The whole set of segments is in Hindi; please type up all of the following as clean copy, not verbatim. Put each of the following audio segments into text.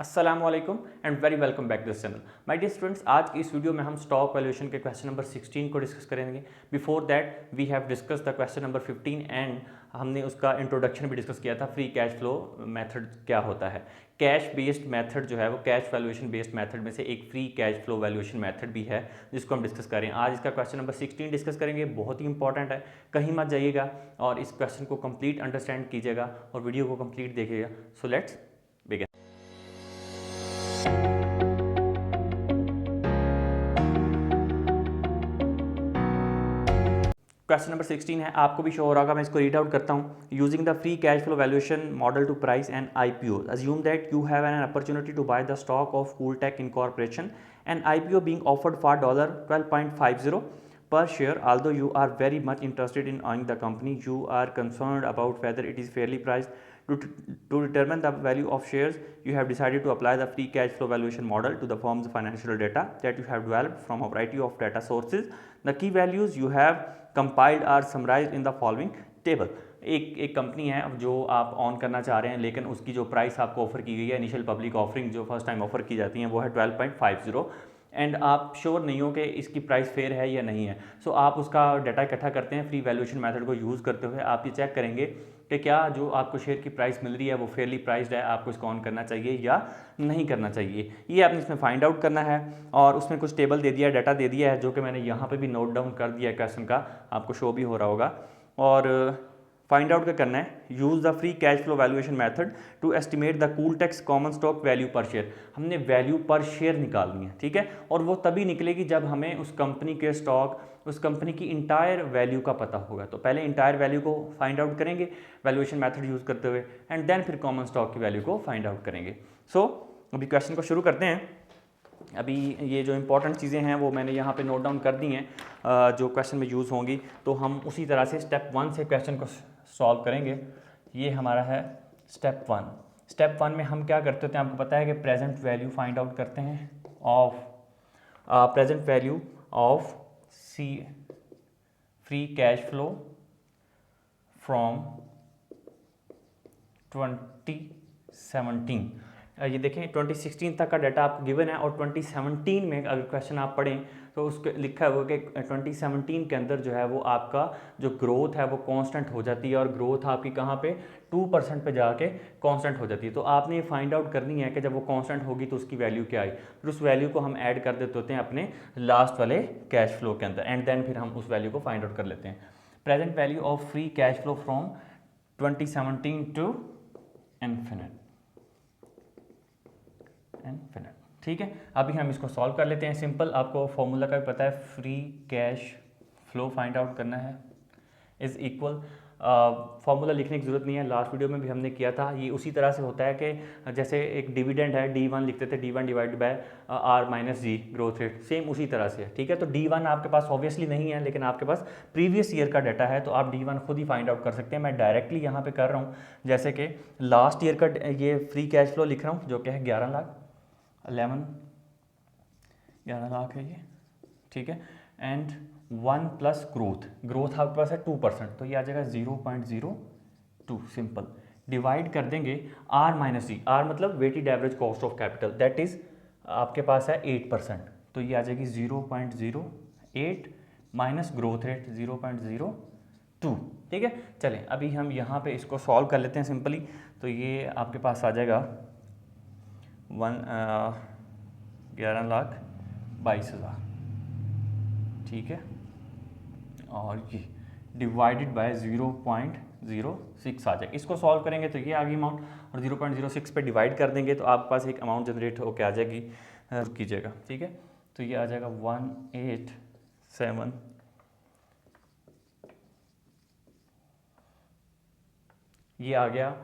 अस्सलामुअलैकुम and very welcome back this channel. My dear students, आज की इस वीडियो में हम स्टॉक वैल्यूएशन के क्वेश्चन नंबर 16 को डिस्कस करेंगे। Before that we have discuss the question number 15 and हमने उसका इंट्रोडक्शन भी डिस्कस किया था। फ्री कैश फ्लो मेथड क्या होता है। कैश बेस्ड मेथड जो है वो कैश वैल्यूएशन बेस्ड मेथड में से एक free cash flow valuation method भी है जिसको हम डिस्कस करें। आज इसका क्वेश्चन नंबर 16 डिस्कस करेंगे। बहुत ही इंपॉर्टेंट है, कहीं मत जाइएगा और इस क्वेश्चन को कंप्लीट अंडरस्टैंड कीजिएगा और वीडियो को कंप्लीट देखिएगा। So let's begin. Question number 16 है, आपको भी शो हो रहा होगा, मैं इसको रीड आउट करता हूँ। Using the free cash flow valuation model to price and IPO, assume that you have an opportunity to buy the stock of Cooltech Incorporation and IPO being offered for $12.50 per share. Although you are very much interested in owning the company, you are concerned about whether it is fairly priced. To determine the value of shares, you have decided to apply the free cash flow valuation model to the firm's financial data that you have developed from a variety of data sources. The key values you have compiled are summarized in the following table. एक कंपनी है जो आप ऑन करना चाह रहे हैं, लेकिन उसकी जो प्राइस आपको ऑफर की गई है, इनिशियल पब्लिक ऑफरिंग जो फर्स्ट टाइम ऑफर की जाती है वो है 12.50 एंड आप श्योर नहीं हो कि इसकी प्राइस फेयर है या नहीं है। सो आप उसका डाटा इकट्ठा करते हैं। फ्री वैल्यूएशन मेथड को यूज़ करते हुए आप ये चेक करेंगे कि क्या जो आपको शेयर की प्राइस मिल रही है वो फेयरली प्राइस्ड है, आपको इसको ऑन करना चाहिए या नहीं करना चाहिए। ये आपने इसमें फाइंड आउट करना है और उसमें कुछ टेबल दे दिया है, डाटा दे दिया है जो कि मैंने यहाँ पे भी नोट डाउन कर दिया है। क्वेश्चन का आपको शो भी हो रहा होगा। और फाइंड आउट क्या करना है, use the free cash flow valuation method to estimate the Cooltex common stock value per share. हमने वैल्यू पर शेयर निकालनी है, ठीक है, और वो तभी निकलेगी जब हमें उस कंपनी के स्टॉक, उस कंपनी की इंटायर वैल्यू का पता होगा। तो पहले इंटायर वैल्यू को फाइंड आउट करेंगे वैल्यूएशन मेथड यूज़ करते हुए एंड देन फिर कॉमन स्टॉक की वैल्यू को फाइंड आउट करेंगे। सो अभी क्वेश्चन को शुरू करते हैं। अभी ये जो इंपॉर्टेंट चीज़ें हैं वो मैंने यहाँ पे नोट डाउन कर दी हैं जो क्वेश्चन में यूज़ होंगी। तो हम उसी तरह से स्टेप 1 से क्वेश्चन को सॉल्व करेंगे। ये हमारा है स्टेप 1। स्टेप 1 में हम क्या करते होते हैं, आपको पता है कि प्रेजेंट वैल्यू फाइंड आउट करते हैं of present value of C free cash flow from 2017। ये देखें 2016 तक का डाटा आपको गिवन है और 2017 में अगर क्वेश्चन आप पढ़ें तो उसके लिखा हुआ कि 2017 के अंदर जो है वो आपका जो ग्रोथ है वो कांस्टेंट हो जाती है और ग्रोथ आपकी कहाँ पे 2% पे जाके कांस्टेंट हो जाती है। तो आपने ये फाइंड आउट करनी है कि जब वो कांस्टेंट होगी तो उसकी वैल्यू क्या आई। फिर उस वैल्यू को हम ऐड कर देते होते हैं अपने लास्ट वाले कैश फ्लो के अंदर एंड देन फिर हम उस वैल्यू को फाइंड आउट कर लेते हैं। Present value of free cash flow from 2017 to infinite, ठीक है। अभी हम इसको सॉल्व कर लेते हैं। सिंपल, आपको फॉर्मूला का भी पता है, free cash flow find out करना है इज इक्वल, फॉर्मूला लिखने की ज़रूरत नहीं है, लास्ट वीडियो में भी हमने किया था। ये उसी तरह से होता है कि जैसे एक डिविडेंड है D1 लिखते थे, D1 divide by R-G growth rate, same उसी तरह से है, ठीक है। तो D1 आपके पास ऑब्वियसली नहीं है, लेकिन आपके पास प्रीवियस ईयर का डाटा है तो आप D1 खुद ही फाइंड आउट कर सकते हैं। मैं डायरेक्टली यहाँ पे कर रहा हूँ, जैसे कि लास्ट ईयर का ये फ्री कैश फ्लो लिख रहा हूँ जो कि है 11 लाख है ये, ठीक है। एंड 1 प्लस ग्रोथ आपके पास है 2%, तो ये आ जाएगा 0.02। सिंपल डिवाइड कर देंगे R-G, R मतलब weighted average cost of capital, that is आपके पास है 8%, तो ये आ जाएगी 0.08 माइनस ग्रोथ रेट 0.02, ठीक है। चलें अभी हम यहाँ पे इसको सॉल्व कर लेते हैं सिंपली। तो ये आपके पास आ जाएगा 11,22,000, ठीक है, और ये डिवाइडेड बाय 0.06 आ जाएगा। इसको सॉल्व करेंगे तो ये आ गई अमाउंट और 0.06 पे डिवाइड कर देंगे तो आपके पास एक अमाउंट जनरेट होकर आ जाएगी, कीजिएगा, ठीक है। तो ये आ जाएगा 187, ये आ गया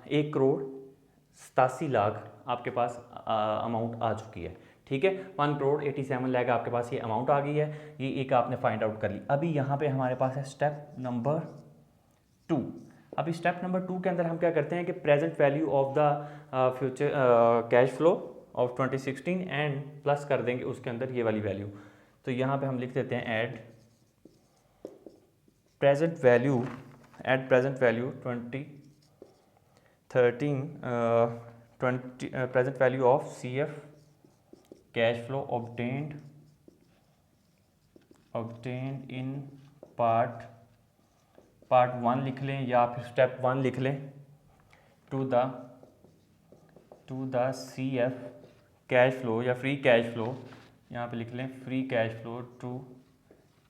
1,87,00,000 आपके पास अमाउंट आ चुकी है, ठीक है। 1,87,00,000 आपके पास ये अमाउंट आ गई है, ये एक आपने फाइंड आउट कर ली। अभी यहाँ पे हमारे पास है स्टेप नंबर 2। अभी स्टेप नंबर 2 के अंदर हम क्या करते हैं कि present value of the future cash flow of 2016 and plus कर देंगे उसके अंदर ये वाली वैल्यू। तो यहाँ पे हम लिख देते हैं at present value 2013 present value of CF cash flow obtained in part 1 लिख लें या फिर स्टेप 1 लिख लें, to the CF cash flow या फ्री कैश फ्लो, यहाँ पे लिख लें फ्री कैश फ्लो टू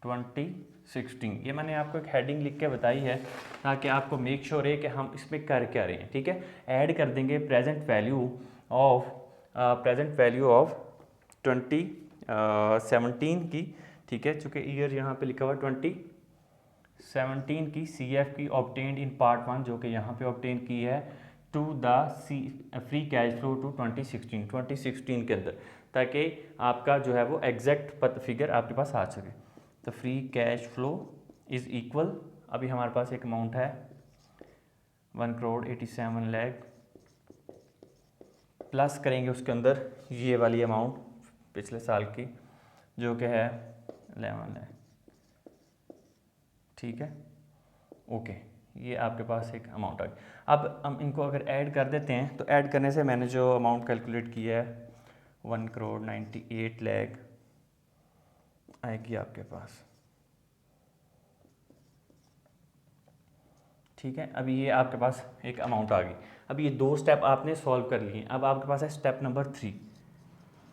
2016। ये मैंने आपको एक हेडिंग लिख के बताई है ताकि आपको मेक श्योर है कि हम इसमें कर क्या रहे हैं, ठीक है। ऐड कर देंगे प्रेजेंट वैल्यू ऑफ 2017 की, ठीक है, चूँकि ईयर यहाँ पे लिखा हुआ 2017 की CF की ऑब्टेन्ड इन पार्ट 1, जो कि यहाँ पे ऑब्टेन की है to the free cash flow to 2016 के अंदर, ताकि आपका जो है वो एग्जैक्ट फिगर आपके पास आ सके। तो free cash flow is equal, अभी हमारे पास एक अमाउंट है 1,87 लाख, प्लस करेंगे उसके अंदर ये वाली अमाउंट पिछले साल की जो कि है 11 लाख, ठीक है, ओके। ये आपके पास एक अमाउंट आ गई। अब हम इनको अगर ऐड कर देते हैं तो ऐड करने से मैंने जो अमाउंट कैलकुलेट किया है 1,98 लाख आएगी आपके पास, ठीक है। अभी ये आपके पास एक अमाउंट आ गई। अब ये 2 स्टेप आपने सॉल्व कर लिए। अब आपके पास है स्टेप नंबर 3।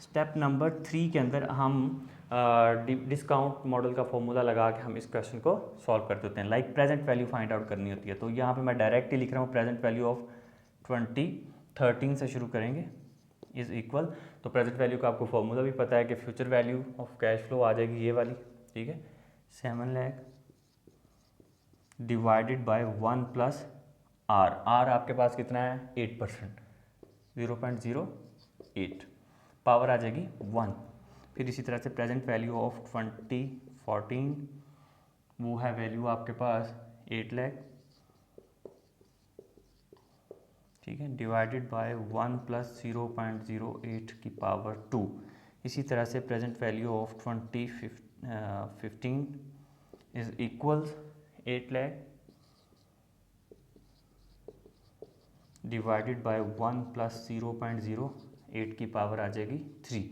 स्टेप नंबर 3 के अंदर हम डिस्काउंट मॉडल का फॉर्मूला लगा के हम इस क्वेश्चन को सॉल्व कर देते हैं। Like present value find out करनी होती है, तो यहाँ पे मैं डायरेक्ट ही लिख रहा हूँ प्रेजेंट वैल्यू ऑफ 2013 से शुरू करेंगे इज़ इक्वल, तो प्रेजेंट वैल्यू का आपको फॉर्मूला भी पता है कि future value of cash flow आ जाएगी ये वाली, ठीक है, 7 lakh divided by 1 plus R आपके पास कितना है 8%, 0.08, पावर आ जाएगी 1। फिर इसी तरह से प्रेजेंट वैल्यू ऑफ 2014 वो है वैल्यू आपके पास 8 लाख, ठीक है, डिवाइडेड बाय 1 प्लस 0.08 की पावर 2। इसी तरह से present value of 2015 is equals 8 lakh divided by 1 plus 0.08 की पावर आ जाएगी 3।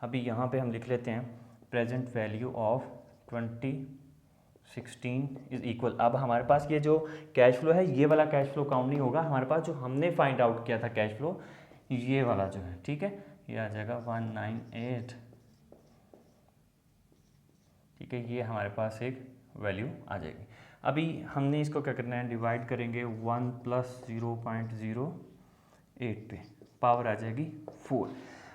अभी यहाँ पे हम लिख लेते हैं present value of 2016 is equal. अब हमारे पास ये जो कैश फ्लो है ये वाला कैश फ्लो काउंट नहीं होगा, हमारे पास जो हमने फाइंड आउट किया था कैश फ्लो ये वाला जो है, ठीक है, ये आ जाएगा 198, ठीक है, ये हमारे पास एक वैल्यू आ जाएगी। अभी हमने इसको क्या करना है, डिवाइड करेंगे 1 प्लस 0.08 पे, पावर आ जाएगी 4।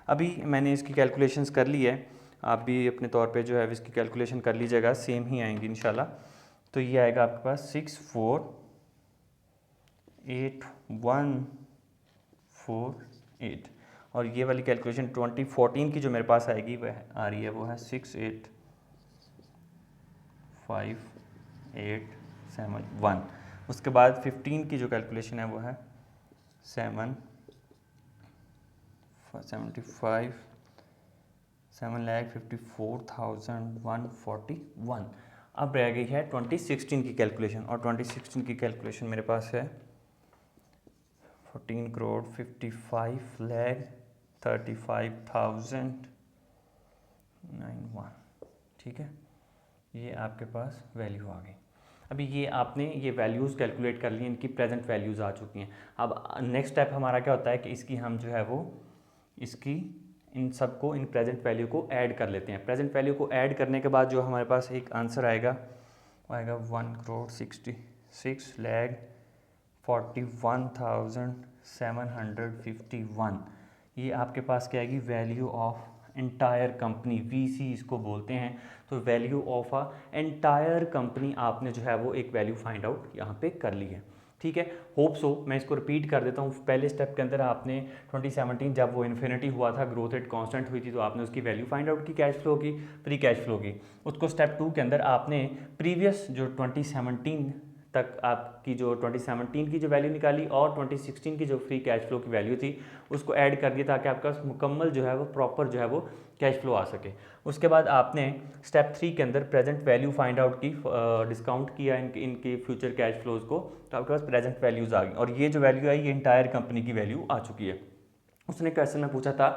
अभी मैंने इसकी कैलकुलेशंस कर ली है, आप भी अपने तौर पे जो है इसकी कैलकुलेशन कर लीजिएगा, सेम ही आएंगी इंशाल्लाह। तो ये आएगा आपके पास 648,148, और ये वाली कैलकुलेशन 2014 की जो मेरे पास आएगी वह आ रही है वो है 685,871। उसके बाद 15 की जो कैलकुलेशन है वो है 7,54,141। अब रह गई है 2016 की कैलकुलेशन, और 2016 की कैलकुलेशन मेरे पास है 14,55,35,091, ठीक है, ये आपके पास वैल्यू आ गई। अभी ये आपने ये वैल्यूज़ कैलकुलेट कर ली, इनकी प्रेजेंट वैल्यूज़ आ चुकी हैं। अब नेक्स्ट स्टेप हमारा क्या होता है कि इसकी हम जो है वो इसकी इन सबको इन प्रेजेंट वैल्यू को ऐड कर लेते हैं। प्रेजेंट वैल्यू को ऐड करने के बाद जो हमारे पास एक आंसर आएगा वो आएगा 1,66,41,751। ये आपके पास क्या आएगी, value of entire company, VC इसको बोलते हैं। तो value of a entire company आपने जो है वो एक वैल्यू फाइंड आउट यहाँ पे कर ली है, ठीक है। होप सो मैं इसको रिपीट कर देता हूँ। पहले स्टेप के अंदर आपने 2017 जब वो इन्फिनिटी हुआ था, ग्रोथ रेट कांस्टेंट हुई थी, तो आपने उसकी वैल्यू फाइंड आउट की कैश फ्लो की, फ्री कैश फ्लो की। उसको स्टेप 2 के अंदर आपने प्रीवियस जो 2017 तक आपकी जो 2017 की जो वैल्यू निकाली और 2016 की जो फ्री कैश फ्लो की वैल्यू थी उसको ऐड कर दिया ताकि आपका मुकम्मल जो है वो प्रॉपर जो है वो कैश फ्लो आ सके। उसके बाद आपने स्टेप 3 के अंदर प्रेजेंट वैल्यू फाइंड आउट की, डिस्काउंट किया इनके फ्यूचर कैश फ्लोज को, तो आपके पास प्रेजेंट वैल्यूज़ आ गई, और ये जो वैल्यू आई ये इंटायर कंपनी की वैल्यू आ चुकी है। उसने क्वेश्चन में पूछा था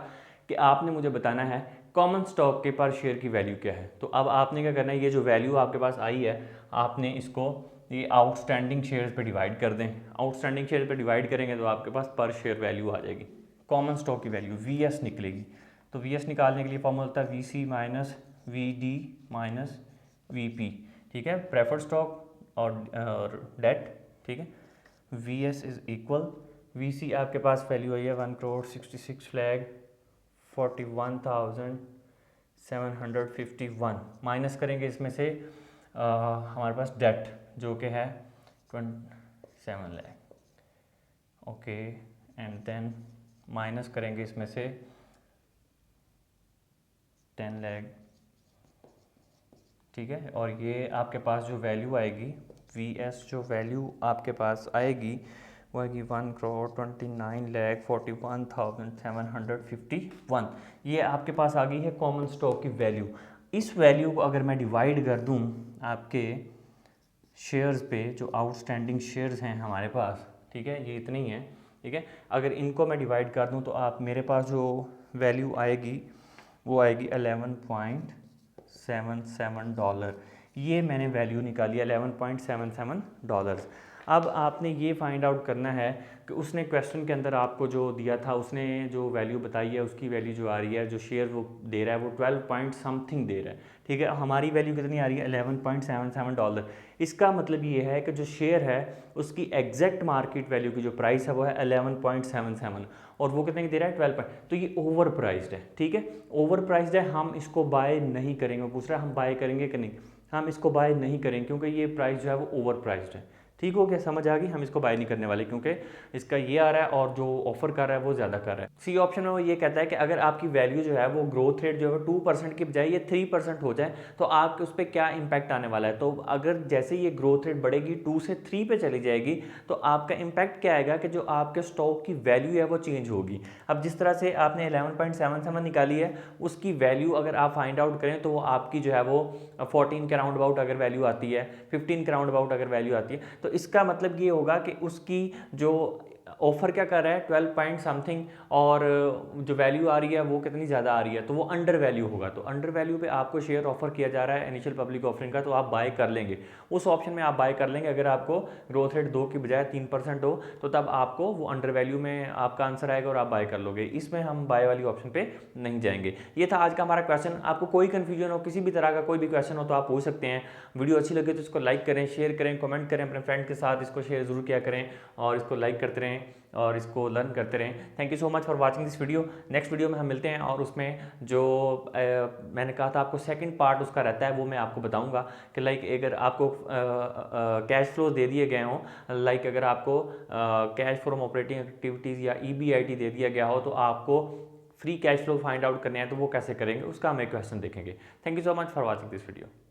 कि आपने मुझे बताना है कॉमन स्टॉक के पर शेयर की वैल्यू क्या है। तो अब आपने क्या करना है, ये जो वैल्यू आपके पास आई है आपने इसको ये आउटस्टैंडिंग शेयर्स पे डिवाइड कर दें। आउटस्टैंडिंग शेयर पे डिवाइड करेंगे तो आपके पास पर शेयर वैल्यू आ जाएगी, कॉमन स्टॉक की वैल्यू VS निकलेगी। तो VS निकालने के लिए फॉर्मूला होता है VC minus VD minus VP, ठीक है, प्रेफर्ड स्टॉक और डेट, ठीक है। VS इज इक्वल VC आपके पास वैल्यू आई है 1,46,41,751 माइनस करेंगे इसमें से हमारे पास डेट जो कि है 27 lakh, okay, and then minus करेंगे इसमें से 10 लाख, ठीक है। और ये आपके पास जो वैल्यू आएगी VS, जो वैल्यू आपके पास आएगी वो आएगी 1,29,41,751। ये आपके पास आ गई है कॉमन स्टॉक की वैल्यू। इस वैल्यू को अगर मैं डिवाइड कर दूं आपके शेयर्स पे, जो आउटस्टैंडिंग शेयर्स हैं हमारे पास, ठीक है, ये इतने ही हैं, ठीक है, अगर इनको मैं डिवाइड कर दूं तो आप मेरे पास जो वैल्यू आएगी वो आएगी $11.77। ये मैंने वैल्यू निकाली $11.77। अब आपने ये फाइंड आउट करना है कि उसने क्वेश्चन के अंदर आपको जो दिया था, उसने जो वैल्यू बताई है उसकी वैल्यू जो आ रही है, जो शेयर वो दे रहा है वो 12 पॉइंट समथिंग दे रहा है, ठीक है। हमारी वैल्यू कितनी आ रही है $11.77। इसका मतलब ये है कि जो शेयर है उसकी एग्जैक्ट मार्केट वैल्यू की जो प्राइस है वो है 11.77 और वो कितने की दे रहा है 12 पॉइंट। तो ये ओवर प्राइस्ड है, ठीक है, ओवर प्राइस्ड है, हम इसको बाय नहीं करेंगे। वो पूछ रहा है हम बाय करेंगे कि नहीं, हम इसको बाय नहीं करेंगे क्योंकि ये प्राइस जो है वो ओवर प्राइस्ड है। ठीक हो गया, समझ आ गई, हम इसको बाय नहीं करने वाले क्योंकि इसका ये आ रहा है और जो ऑफर कर रहा है वो ज़्यादा कर रहा है। सी ऑप्शन में वो ये कहता है कि अगर आपकी वैल्यू जो है वो ग्रोथ रेट जो है 2% की बजाय ये 3% हो जाए तो आपके उस पर क्या इम्पैक्ट आने वाला है। तो अगर जैसे ये ग्रोथ रेट बढ़ेगी 2 से 3 पे चली जाएगी तो आपका इम्पैक्ट क्या आएगा कि जो आपके स्टॉक की वैल्यू है वो चेंज होगी। अब जिस तरह से आपने 11.77 निकाली है उसकी वैल्यू अगर आप फाइंड आउट करें तो वो आपकी जो है वो 14 के राउंड अबाउट अगर वैल्यू आती है, 15 के राउंड अबाउट अगर वैल्यू आती है, तो इसका मतलब ये होगा कि उसकी जो ऑफर क्या कर रहा है 12 पॉइंट समथिंग और जो वैल्यू आ रही है वो कितनी ज़्यादा आ रही है, तो वो अंडर वैल्यू होगा। तो अंडर वैल्यू पे आपको शेयर ऑफर किया जा रहा है इनिशियल पब्लिक ऑफरिंग का, तो आप बाय कर लेंगे, उस ऑप्शन में आप बाय कर लेंगे। अगर आपको ग्रोथ रेट 2 की बजाय 3% हो तो तब आपको वो अंडर वैल्यू में आपका आंसर आएगा और आप बाय कर लोगे। इसमें हम बाय वाली ऑप्शन पे नहीं जाएंगे। ये था आज का हमारा क्वेश्चन। आपको कोई कन्फ्यूजन हो, किसी भी तरह का कोई भी क्वेश्चन हो तो आप पूछ सकते हैं। वीडियो अच्छी लगे तो इसको लाइक करें, शेयर करें, कमेंट करें, अपने फ्रेंड के साथ इसको शेयर जरूर किया करें और इसको लाइक करते रहें और इसको लर्न करते रहें। Thank you so much for watching this video. Next video में हम मिलते हैं और उसमें जो मैंने कहा था आपको सेकंड पार्ट उसका रहता है वो मैं आपको बताऊंगा कि लाइक अगर आपको कैश फ्लो दे दिए गए हों, लाइक अगर आपको कैश फ्रॉम ऑपरेटिंग एक्टिविटीज़ या EBIT दे दिया गया हो तो आपको free cash flow find out करने हैं तो वो कैसे करेंगे उसका हम एक क्वेश्चन देखेंगे। Thank you so much for watching this video.